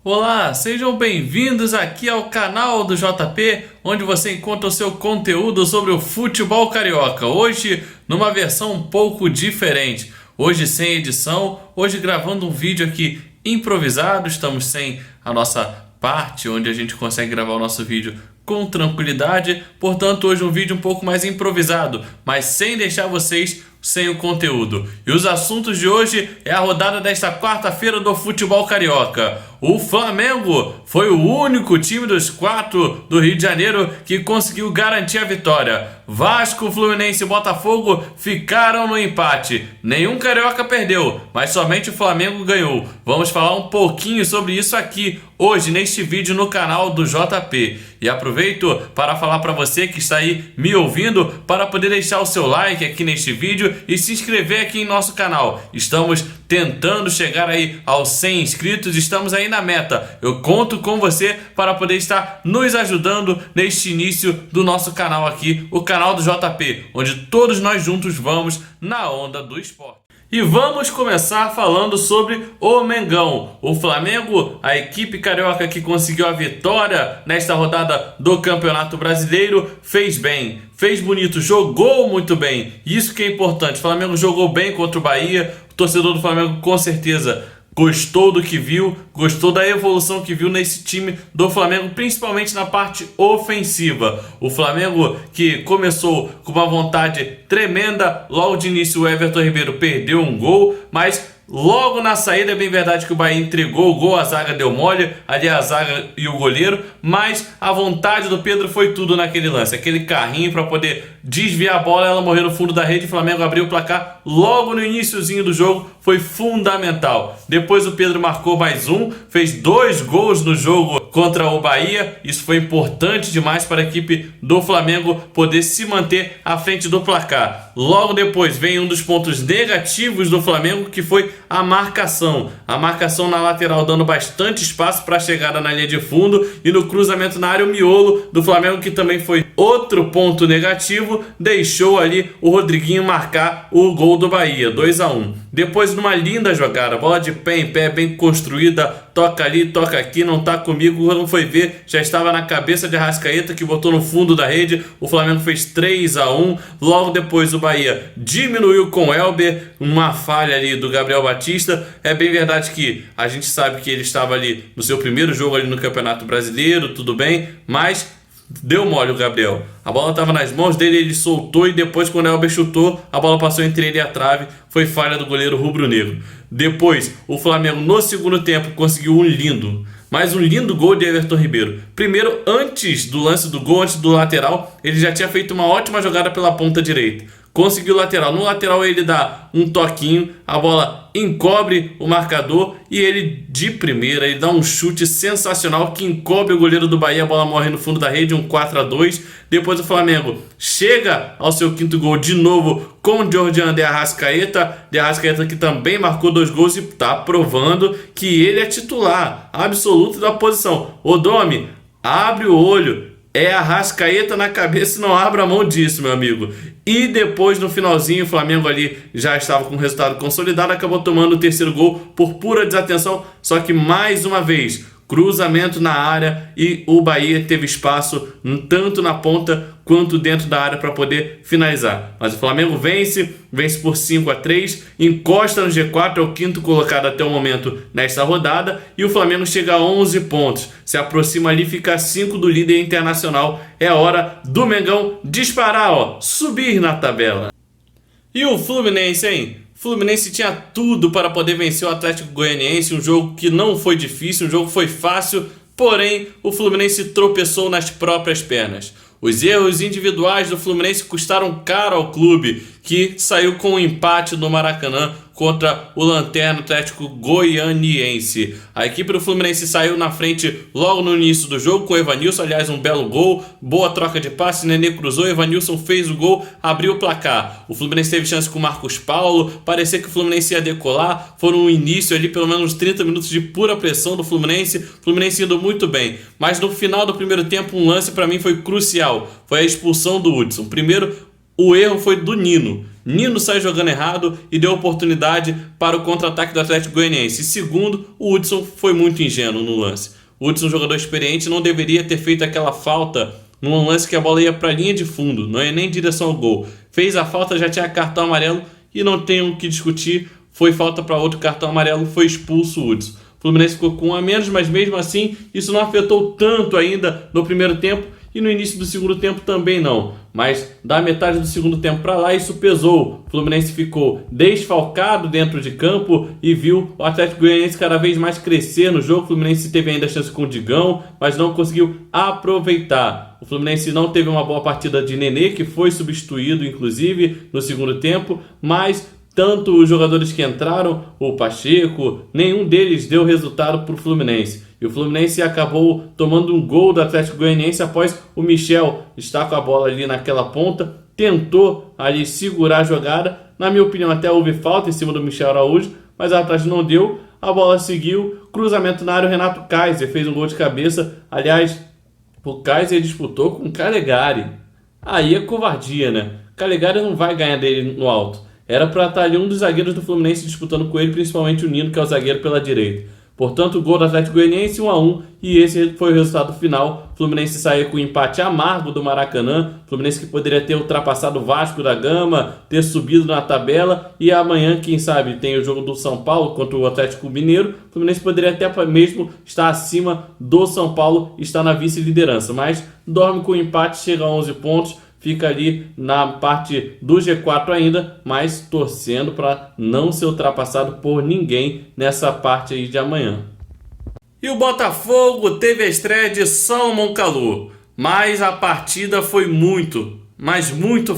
Olá, sejam bem-vindos aqui ao canal do JP, onde você encontra o seu conteúdo sobre o futebol carioca. Hoje, numa versão um pouco diferente. Hoje sem edição, hoje gravando um vídeo aqui improvisado. Estamos sem a nossa parte onde a gente consegue gravar o nosso vídeo com tranquilidade. Portanto, hoje um vídeo um pouco mais improvisado, mas sem deixar vocês sem o conteúdo. E os assuntos de hoje é a rodada desta quarta-feira do futebol carioca. O Flamengo foi o único time dos 4 do Rio de Janeiro que conseguiu garantir a vitória. Vasco, Fluminense e Botafogo ficaram no empate. Nenhum carioca perdeu, mas somente o Flamengo ganhou. Vamos falar um pouquinho sobre isso aqui hoje neste vídeo no canal do JP. E aproveito para falar para você que está aí me ouvindo para poder deixar o seu like aqui neste vídeo e se inscrever aqui em nosso canal. Estamos tentando chegar aí aos 100 inscritos, estamos aí na meta. Eu conto com você para poder estar nos ajudando neste início do nosso canal aqui, o canal do JP, onde todos nós juntos vamos na onda do esporte. E vamos começar falando sobre o Mengão. O Flamengo, a equipe carioca que conseguiu a vitória nesta rodada do Campeonato Brasileiro, fez bem, fez bonito, jogou muito bem. Isso que é importante. O Flamengo jogou bem contra o Bahia. O torcedor do Flamengo com certeza gostou do que viu, gostou da evolução que viu nesse time do Flamengo, principalmente na parte ofensiva. O Flamengo que começou com uma vontade tremenda, logo de início o Everton Ribeiro perdeu um gol, mas logo na saída é bem verdade que o Bahia entregou o gol, a zaga deu mole, ali a zaga e o goleiro, mas a vontade do Pedro foi tudo naquele lance, aquele carrinho para poder desviar a bola, ela morreu no fundo da rede, o Flamengo abriu o placar logo no iniciozinho do jogo, foi fundamental. Depois o Pedro marcou mais um, fez 2 gols no jogo contra o Bahia, isso foi importante demais para a equipe do Flamengo poder se manter à frente do placar. Logo depois vem um dos pontos negativos do Flamengo, que foi a marcação na lateral, dando bastante espaço para a chegada na linha de fundo, e no cruzamento na área o miolo do Flamengo, que também foi outro ponto negativo, deixou ali o Rodriguinho marcar o gol do Bahia, 2-1. Depois, numa linda jogada, bola de pé em pé, bem construída, toca ali, toca aqui, não tá comigo, quando foi ver, já estava na cabeça de Arrascaeta, que botou no fundo da rede, o Flamengo fez 3-1, logo depois o Bahia diminuiu com o Elber, uma falha ali do Gabriel Batista. É bem verdade que a gente sabe que ele estava ali no seu primeiro jogo ali no Campeonato Brasileiro, tudo bem, mas deu mole o Gabriel. A bola estava nas mãos dele, ele soltou e depois quando o Elber chutou, a bola passou entre ele e a trave. Foi falha do goleiro rubro-negro. Depois, o Flamengo no segundo tempo conseguiu um lindo gol de Everton Ribeiro. Primeiro, antes do lance do gol, antes do lateral, ele já tinha feito uma ótima jogada pela ponta direita. Conseguiu o lateral. No lateral ele dá um toquinho, a bola encobre o marcador e ele de primeira, ele dá um chute sensacional que encobre o goleiro do Bahia, a bola morre no fundo da rede, um 4-2. Depois o Flamengo chega ao seu quinto gol de novo com o Jordan de Arrascaeta que também marcou 2 gols e está provando que ele é titular absoluto da posição. Ô Domi, abre o olho. É Arrascaeta na cabeça e não abra a mão disso, meu amigo. E depois, no finalzinho, o Flamengo ali já estava com o resultado consolidado, acabou tomando o terceiro gol por pura desatenção. Só que, mais uma vez, cruzamento na área e o Bahia teve espaço tanto na ponta quanto dentro da área para poder finalizar. Mas o Flamengo vence por 5-3, encosta no G4, é o quinto colocado até o momento nesta rodada, e o Flamengo chega a 11 pontos, se aproxima ali, fica a 5 do líder internacional. É hora do Mengão disparar, subir na tabela. E o Fluminense, hein? O Fluminense tinha tudo para poder vencer o Atlético Goianiense, um jogo que não foi difícil, um jogo foi fácil, porém o Fluminense tropeçou nas próprias pernas. Os erros individuais do Fluminense custaram caro ao clube, que saiu com um empate no Maracanã contra o Lanterna Atlético Goianiense. A equipe do Fluminense saiu na frente logo no início do jogo com o Evanilson, aliás, um belo gol, boa troca de passe, Nenê cruzou, Evanilson fez o gol, abriu o placar. O Fluminense teve chance com o Marcos Paulo, parecia que o Fluminense ia decolar, foram um início ali, pelo menos 30 minutos de pura pressão do Fluminense indo muito bem. Mas no final do primeiro tempo, um lance para mim foi crucial, foi a expulsão do Hudson. Primeiro, o erro foi do Nino. Nino sai jogando errado e deu oportunidade para o contra-ataque do Atlético Goianiense. E segundo, o Hudson foi muito ingênuo no lance. O Hudson, jogador experiente, não deveria ter feito aquela falta num lance que a bola ia para a linha de fundo, não é nem em direção ao gol. Fez a falta, já tinha cartão amarelo e não tem o que discutir. Foi falta para outro cartão amarelo, foi expulso o Hudson. O Fluminense ficou com um a menos, mas mesmo assim isso não afetou tanto ainda no primeiro tempo e no início do segundo tempo também não. Mas da metade do segundo tempo para lá isso pesou. O Fluminense ficou desfalcado dentro de campo e viu o Atlético Goianiense cada vez mais crescer no jogo. O Fluminense teve ainda a chance com o Digão, mas não conseguiu aproveitar. O Fluminense não teve uma boa partida de Nenê, que foi substituído inclusive no segundo tempo, mas tanto os jogadores que entraram, o Pacheco, nenhum deles deu resultado para o Fluminense. E o Fluminense acabou tomando um gol do Atlético Goianiense após o Michel estar com a bola ali naquela ponta, tentou ali segurar a jogada. Na minha opinião, até houve falta em cima do Michel Araújo, mas a atrás não deu. A bola seguiu, cruzamento na área, o Renato Kaiser fez um gol de cabeça. Aliás, o Kaiser disputou com o Calegari. Aí é covardia, né? O Calegari não vai ganhar dele no alto. Era para estar ali um dos zagueiros do Fluminense disputando com ele, principalmente o Nino, que é o zagueiro pela direita. Portanto, o gol do Atlético Goianiense 1-1 e esse foi o resultado final. O Fluminense saiu com um empate amargo do Maracanã. O Fluminense que poderia ter ultrapassado o Vasco da Gama, ter subido na tabela e amanhã, quem sabe, tem o jogo do São Paulo contra o Atlético Mineiro. O Fluminense poderia até mesmo estar acima do São Paulo e estar na vice-liderança, mas dorme com o empate, chega a 11 pontos. Fica ali na parte do G4 ainda, mas torcendo para não ser ultrapassado por ninguém nessa parte aí de amanhã. E o Botafogo teve a estreia de Salomão Kalou, mas a partida foi muito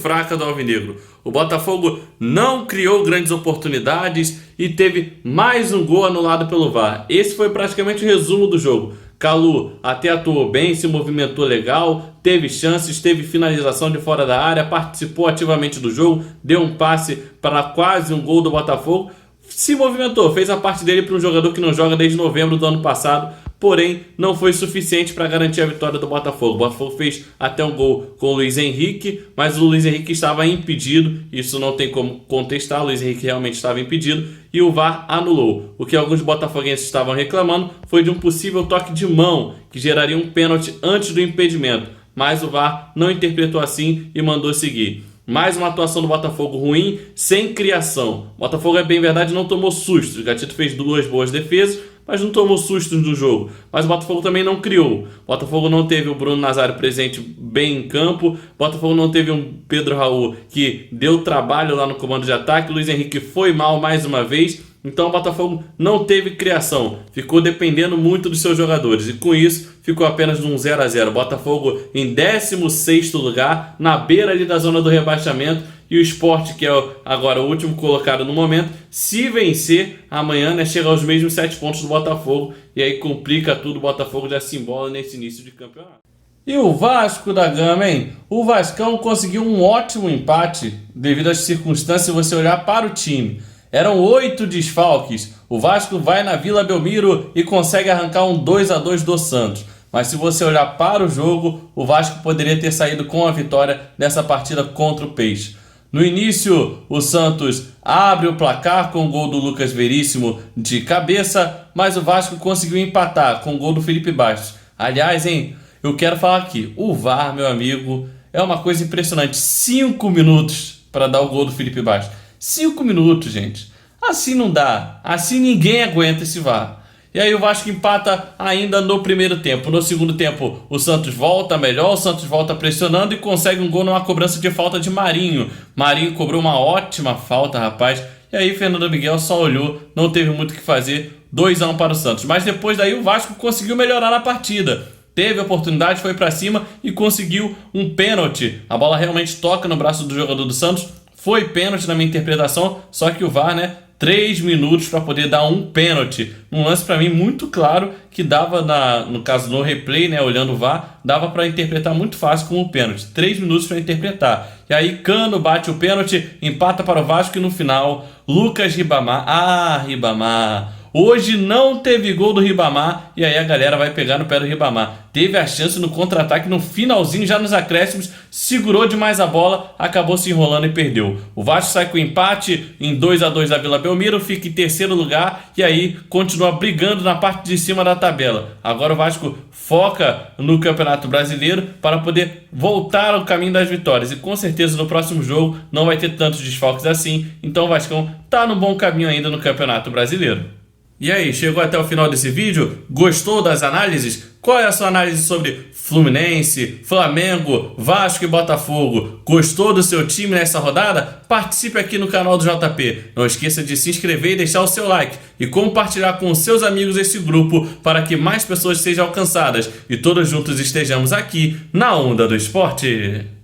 fraca do Alvinegro. O Botafogo não criou grandes oportunidades e teve mais um gol anulado pelo VAR. Esse foi praticamente o resumo do jogo. Kalou até atuou bem, se movimentou legal, teve chances, teve finalização de fora da área, participou ativamente do jogo, deu um passe para quase um gol do Botafogo, se movimentou, fez a parte dele para um jogador que não joga desde novembro do ano passado, porém não foi suficiente para garantir a vitória do Botafogo. O Botafogo fez até um gol com o Luiz Henrique, mas o Luiz Henrique estava impedido, isso não tem como contestar, o Luiz Henrique realmente estava impedido e o VAR anulou. O que alguns botafoguenses estavam reclamando foi de um possível toque de mão que geraria um pênalti antes do impedimento, mas o VAR não interpretou assim e mandou seguir. Mais uma atuação do Botafogo ruim, sem criação. O Botafogo, é bem verdade, não tomou sustos. O Gatito fez 2 boas defesas, mas não tomou sustos no jogo. Mas o Botafogo também não criou. O Botafogo não teve o Bruno Nazário presente bem em campo. O Botafogo não teve um Pedro Raul que deu trabalho lá no comando de ataque. O Luiz Henrique foi mal mais uma vez. Então o Botafogo não teve criação, ficou dependendo muito dos seus jogadores e com isso ficou apenas num 0-0. Botafogo em 16º lugar, na beira ali da zona do rebaixamento, e o Sport, que é agora o último colocado no momento, se vencer amanhã, né, chega aos mesmos 7 pontos do Botafogo e aí complica tudo. O Botafogo já se embola nesse início de campeonato. E o Vasco da Gama, hein? O Vascão conseguiu um ótimo empate devido às circunstâncias, se você olhar para o time. Eram 8 desfalques. O Vasco vai na Vila Belmiro e consegue arrancar um 2-2 do Santos. Mas se você olhar para o jogo, o Vasco poderia ter saído com a vitória nessa partida contra o Peixe. No início, o Santos abre o placar com o gol do Lucas Veríssimo de cabeça, mas o Vasco conseguiu empatar com o gol do Felipe Bastos. Aliás, hein, eu quero falar aqui, o VAR, meu amigo, é uma coisa impressionante. 5 minutos para dar o gol do Felipe Bastos. 5 minutos, gente. Assim não dá. Assim ninguém aguenta esse VAR. E aí o Vasco empata ainda no primeiro tempo. No segundo tempo, o Santos volta melhor. O Santos volta pressionando e consegue um gol numa cobrança de falta de Marinho. Marinho cobrou uma ótima falta, rapaz. E aí Fernando Miguel só olhou, não teve muito o que fazer. 2-1 para o Santos. Mas depois daí o Vasco conseguiu melhorar na partida. Teve a oportunidade, foi para cima e conseguiu um pênalti. A bola realmente toca no braço do jogador do Santos. Foi pênalti na minha interpretação, só que o VAR, né, 3 minutos para poder dar um pênalti. Um lance para mim muito claro que dava, no caso no replay, né, olhando o VAR, dava para interpretar muito fácil como um pênalti. 3 minutos para interpretar. E aí Cano bate o pênalti, empata para o Vasco e no final, Lucas Ribamar. Ah, Ribamar! Hoje não teve gol do Ribamar e aí a galera vai pegar no pé do Ribamar. Teve a chance no contra-ataque no finalzinho, já nos acréscimos, segurou demais a bola, acabou se enrolando e perdeu. O Vasco sai com empate em 2-2 da Vila Belmiro, fica em terceiro lugar e aí continua brigando na parte de cima da tabela. Agora o Vasco foca no Campeonato Brasileiro para poder voltar ao caminho das vitórias e com certeza no próximo jogo não vai ter tantos desfalques assim, então o Vascão tá no bom caminho ainda no Campeonato Brasileiro. E aí, chegou até o final desse vídeo? Gostou das análises? Qual é a sua análise sobre Fluminense, Flamengo, Vasco e Botafogo? Gostou do seu time nessa rodada? Participe aqui no canal do JP. Não esqueça de se inscrever e deixar o seu like e compartilhar com os seus amigos esse grupo para que mais pessoas sejam alcançadas e todos juntos estejamos aqui na Onda do Esporte.